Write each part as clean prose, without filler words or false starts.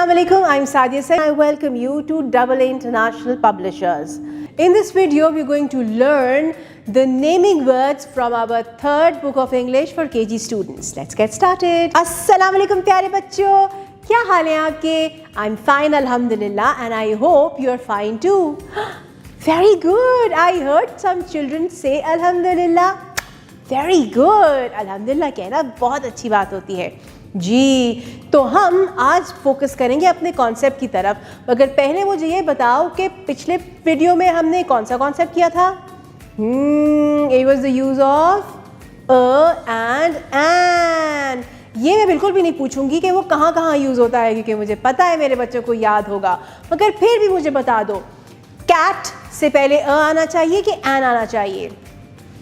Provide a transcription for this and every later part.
Assalamu alaikum, I'm Sadia Said. I welcome you to Double A International Publishers. In this video, we're going to learn the naming words from our third book of English for KG students. Let's get started. Assalamu alaikum प्यारे बच्चों, क्या हाल है आपके? I'm fine, alhamdulillah, and I hope you're fine too. Very good. I heard some children say alhamdulillah. Very good. alhamdulillah कहना बहुत अच्छी बात होती है जी। तो हम आज फोकस करेंगे अपने कॉन्सेप्ट की तरफ, मगर पहले मुझे ये बताओ कि पिछले वीडियो में हमने कौन सा कॉन्सेप्ट किया था? It was the use of a and an. ये मैं बिल्कुल भी नहीं पूछूंगी कि वो कहाँ कहाँ यूज़ होता है, क्योंकि मुझे पता है मेरे बच्चों को याद होगा, मगर फिर भी मुझे बता दो, कैट से पहले अ आना चाहिए कि एन आना चाहिए?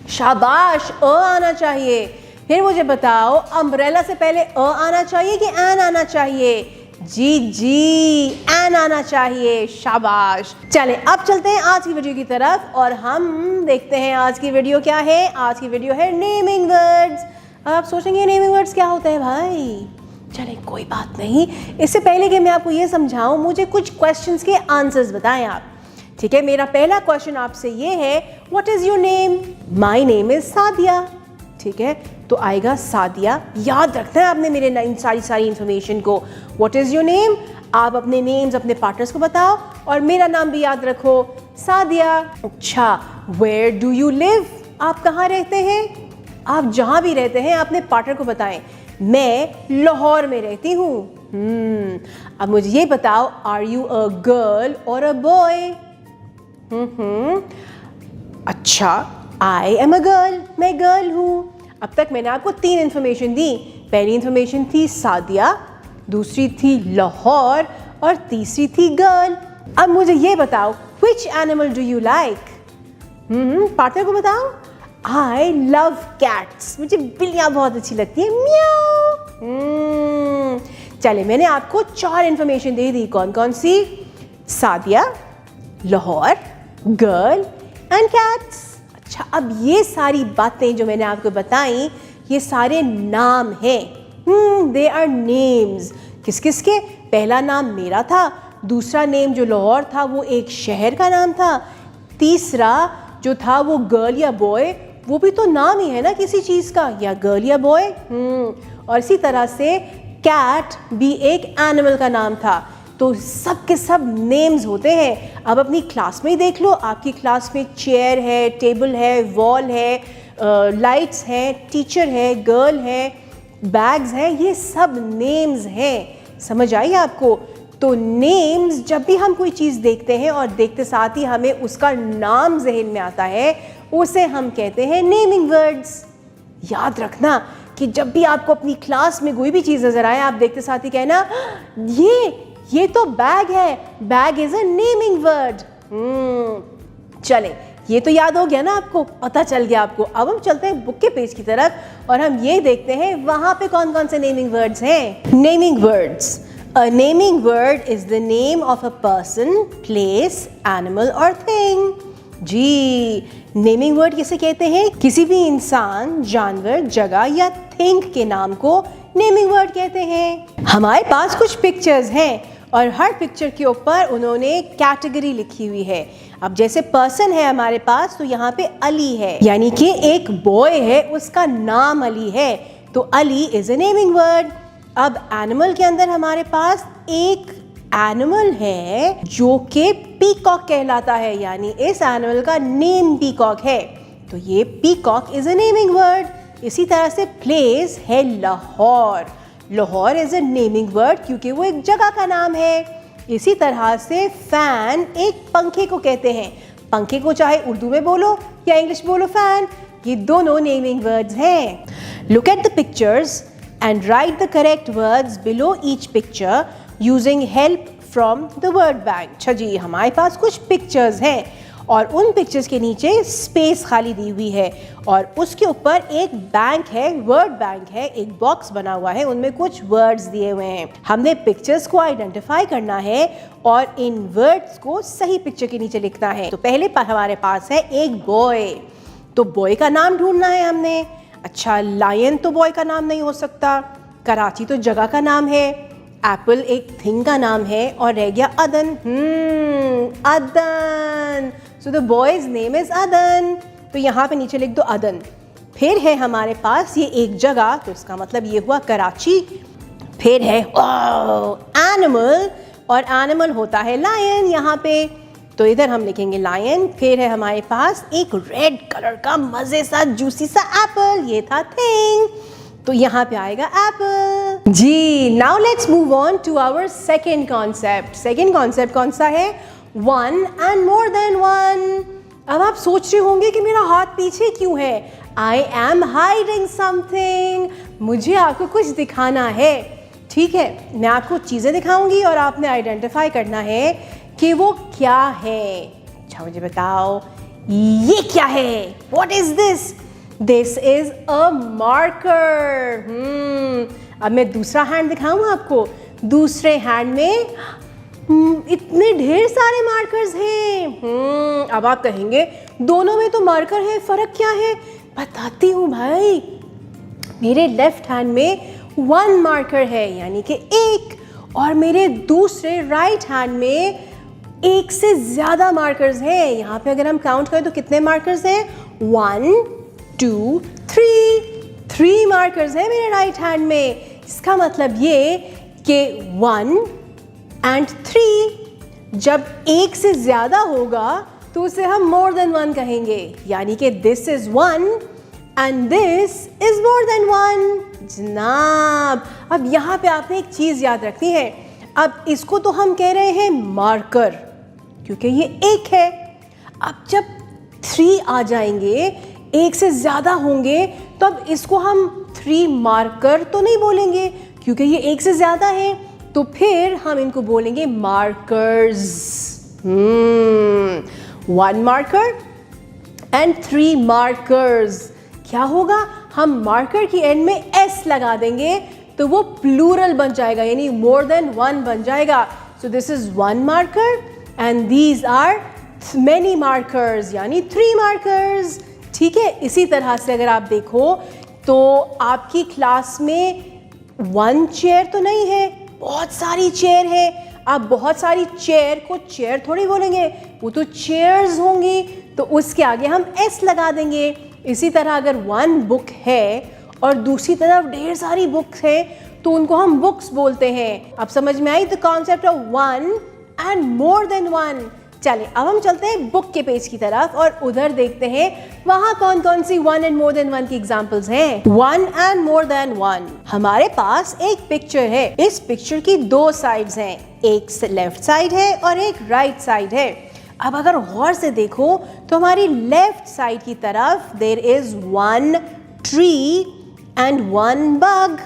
शाबाश, अ आना चाहिए। फिर मुझे बताओ, अम्ब्रेला से पहले अ आना चाहिए कि एन आना चाहिए? जी, एन आना चाहिए। शाबाश। चले अब चलते हैं आज की वीडियो की तरफ और हम देखते हैं आज की वीडियो क्या है। आज की वीडियो है नेमिंग वर्ड्स। अब आप सोचेंगे नेमिंग वर्ड्स क्या होता है भाई? चले कोई बात नहीं, इससे पहले कि मैं आपको ये समझाऊं, मुझे कुछ क्वेश्चंस के आंसर्स बताएं आप। ठीक है, मेरा पहला क्वेश्चन आपसे ये है, what is your name? My name is Sadia. ठीक है, तो आएगा सादिया। याद रखना है आपने मेरे सारी इंफॉर्मेशन को। What is your name? आप अपने नेम्स अपने पार्टनर्स को बताओ और मेरा नाम भी याद रखो, सादिया। अच्छा, वेयर डू यू लिव? आप कहाँ रहते हैं? आप जहाँ भी रहते हैं अपने पार्टनर को बताएं। मैं लाहौर में रहती हूँ। अब मुझे ये बताओ, आर यू अ गर्ल और अ बॉय? अच्छा, आई एम अ गर्ल, मैं गर्ल हूँ। अब तक मैंने आपको 3 इन्फॉर्मेशन दी। पहली इन्फॉर्मेशन थी सादिया, दूसरी थी लाहौर और तीसरी थी गर्ल। अब मुझे ये बताओ, which animal do you like? Partner को बताओ। आई लव कैट्स, मुझे बिल्लियाँ बहुत अच्छी लगती है, म्याऊ। चले, मैंने आपको 4 इन्फॉर्मेशन दे दी। कौन कौन सी? Sadia, Lahore, girl and cats. अच्छा, अब ये सारी बातें जो मैंने आपको बताई, ये सारे नाम हैं। They are names. किस किस के? पहला नाम मेरा था, दूसरा नेम जो लाहौर था वो एक शहर का नाम था, तीसरा जो था वो गर्ल या बॉय, वो भी तो नाम ही है ना किसी चीज़ का, या गर्ल या बॉय। और इसी तरह से कैट भी एक एनिमल का नाम था। तो सब के सब नेम्स होते हैं। अब अपनी क्लास में ही देख लो, आपकी क्लास में चेयर है, टेबल है, वॉल है, लाइट्स हैं, टीचर है, गर्ल है, बैग्स हैं, ये सब नेम्स हैं। समझ आई आपको? तो नेम्स, जब भी हम कोई चीज़ देखते हैं और देखते साथ ही हमें उसका नाम जहन में आता है, उसे हम कहते हैं नेमिंग वर्ड्स। याद रखना कि जब भी आपको अपनी क्लास में कोई भी चीज़ नज़र आए, आप देखते साथ ही कहना, ये तो बैग है, bag is a naming word. चले, ये तो याद हो गया ना आपको, पता चल गया आपको। अब हम चलते हैं बुक के पेज की तरफ और हम ये देखते हैं वहां पे कौन कौन से नेमिंग वर्ड्स हैं। Naming words. A naming word is the name of a person, place, animal और थिंग। जी, नेमिंग वर्ड किसे कहते हैं? किसी भी इंसान, जानवर, जगह या थिंग के नाम को नेमिंग वर्ड कहते हैं। हमारे पास कुछ पिक्चर्स हैं और हर पिक्चर के ऊपर उन्होंने कैटेगरी लिखी हुई है। अब जैसे पर्सन है हमारे पास, तो यहाँ पे अली है, यानी कि एक बॉय है, उसका नाम अली है, तो Ali is a naming word. अब एनिमल के अंदर हमारे पास एक एनिमल है जो कि पीकॉक कहलाता है, यानी इस एनिमल का नेम पीकॉक है, तो ये peacock is a naming word. इसी तरह से प्लेस है Lahore. Lahore is a naming word क्योंकि वो एक जगह का नाम है। इसी तरह से फैन एक पंखे को कहते हैं। पंखे को चाहे उर्दू में बोलो या इंग्लिश बोलो, फैन, ये दोनों नेमिंग वर्ड्स हैं। Look at the pictures and right the correct words below each picture using help from the word bank. अच्छा जी, हमारे पास कुछ पिक्चर्स हैं और उन पिक्चर्स के नीचे स्पेस खाली दी हुई है और उसके ऊपर एक बैंक है, वर्ड बैंक है, एक बॉक्स बना हुआ है, उनमें कुछ वर्ड्स दिए हुए हैं। हमने पिक्चर्स को आइडेंटिफाई करना है और इन वर्ड्स को सही पिक्चर के नीचे लिखना है। तो पहले हमारे पास है एक बॉय, तो बॉय का नाम ढूंढना है हमने। अच्छा, लायन तो बॉय का नाम नहीं हो सकता, कराची तो जगह का नाम है, एप्पल एक थिंग का नाम है और रह गया अदन। अदन। So the boys name is अदन, तो यहाँ पे नीचे लिख दो अदन। फिर है हमारे पास ये एक जगह, तो इसका मतलब ये हुआ कराची। फिर है एनिमल, और एनिमल होता है लायन यहाँ पे, तो इधर हम लिखेंगे लायन। फिर है हमारे पास एक रेड कलर का मजे सा जूसी सा एप्पल, ये था थिंग, तो यहाँ पे आएगा एप्पल। जी, now let's move on to our second concept. Second concept कौन सा है? One and more than one. अब आप सोच रहे होंगे कि मेरा हाथ पीछे क्यों है? आई एम हाइडिंग समथिंग, मुझे आपको कुछ दिखाना है। ठीक है, मैं आपको चीज़ें दिखाऊंगी और आपने आइडेंटिफाई करना है कि वो क्या है। अच्छा मुझे बताओ, ये क्या है? What is this? This is a marker. अब मैं दूसरा हैंड दिखाऊं आपको। दूसरे हैंड में इतने ढेर सारे मार्कर्स हैं। अब आप कहेंगे दोनों में तो मार्कर है, फर्क क्या है? बताती हूँ भाई। मेरे लेफ्ट हैंड में वन मार्कर है, यानी कि एक, और मेरे दूसरे राइट हैंड में एक से ज्यादा मार्कर्स हैं। यहाँ पे अगर हम काउंट करें तो कितने मार्कर्स हैं? 1 2 3 मार्कर्स हैं मेरे राइट हैंड में। इसका मतलब ये कि 1 and 3 जब एक से ज्यादा होगा तो उसे हम मोर देन वन कहेंगे, यानी कि this is 1 and this is more than 1। जनाब, अब यहाँ पे आपने एक चीज याद रखनी है। अब इसको तो हम कह रहे हैं मार्कर, क्योंकि ये एक है। अब जब 3 आ जाएंगे, एक से ज्यादा होंगे, तो अब इसको हम 3 मार्कर तो नहीं बोलेंगे, क्योंकि ये एक से ज्यादा है, तो फिर हम इनको बोलेंगे मार्कर्स। 1 marker and 3 markers. क्या होगा? हम मार्कर की एंड में एस लगा देंगे तो वो प्लूरल बन जाएगा, यानी मोर देन 1 बन जाएगा। So this is 1 marker and these are many markers, यानी 3 मार्कर्स। ठीक है, इसी तरह से अगर आप देखो तो आपकी क्लास में 1 चेयर तो नहीं है, बहुत सारी चेयर है। आप बहुत सारी चेयर को चेयर थोड़ी बोलेंगे, वो तो चेयर्स होंगी, तो उसके आगे हम एस लगा देंगे। इसी तरह अगर 1 बुक है और दूसरी तरफ ढेर सारी बुक्स है तो उनको हम बुक्स बोलते हैं। अब समझ में आई the concept of 1 and more than 1। चलिए अब हम चलते हैं बुक के पेज की तरफ और उधर देखते हैं वहां कौन कौन सी 1 एंड मोर देन 1 की एग्जांपल्स हैं। 1 एंड मोर देन 1, हमारे पास एक पिक्चर है। इस पिक्चर की 2 साइड्स हैं, एक लेफ्ट साइड है और एक राइट साइड है। अब अगर गौर से देखो तो हमारी लेफ्ट साइड की तरफ there is 1 tree and 1 bug.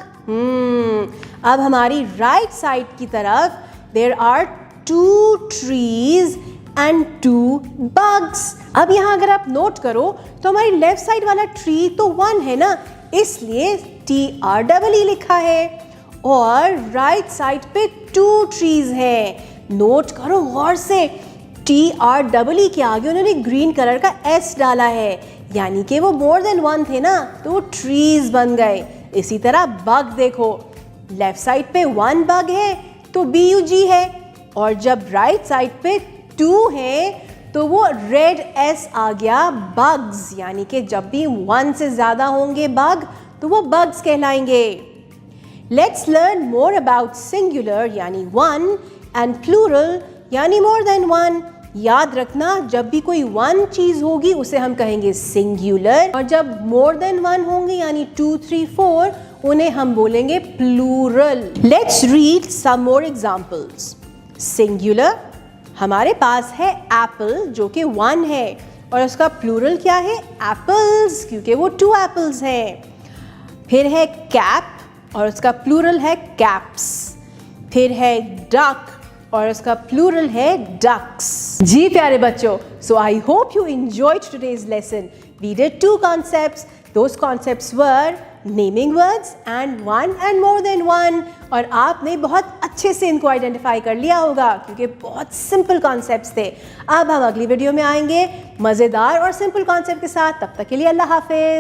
अब हमारी राइट साइड की तरफ there are 2 trees and 2 bugs। अब यहाँ अगर आप नोट करो तो हमारी लेफ्ट साइड वाला ट्री तो 1 है ना, इसलिए TREE लिखा है, और राइट साइड पे 2 ट्रीज है। नोट करो गौर से, TREE के आगे उन्होंने ग्रीन कलर का S डाला है, यानी कि वो मोर देन 1 थे ना, तो वो ट्रीज बन गए। इसी तरह बग देखो, लेफ्ट साइड पे 1 बग है तो BUG है, और जब राइट साइड पे 2 है तो वो रेड S आ गया, बग्स, यानी कि जब भी 1 से ज्यादा होंगे बग तो वो बग्स कहलाएंगे। Let's learn more about singular यानी 1 एंड प्लूरल यानी मोर देन 1। याद रखना, जब भी कोई 1 चीज होगी उसे हम कहेंगे सिंगुलर, और जब मोर देन 1 होंगे यानी 2 3 4 उन्हें हम बोलेंगे plural. Let's read some more examples. Singular हमारे पास है एप्पल जो कि 1 है, और उसका प्लूरल क्या है? एप्पल्स, क्योंकि वो 2 एप्पल्स हैं। फिर है कैप और उसका प्लूरल है कैप्स। फिर है डक और उसका प्लूरल है डक्स। जी प्यारे बच्चों, so I hope you enjoyed today's lesson. We did 2 concepts. Those concepts were naming words and 1 and more than 1, और आपने बहुत अच्छे से इनको आइडेंटिफाई कर लिया होगा क्योंकि बहुत सिंपल कॉन्सेप्ट्स थे। अब हम अगली वीडियो में आएंगे मज़ेदार और सिंपल कॉन्सेप्ट के साथ। तब तक के लिए अल्लाह हाफिज।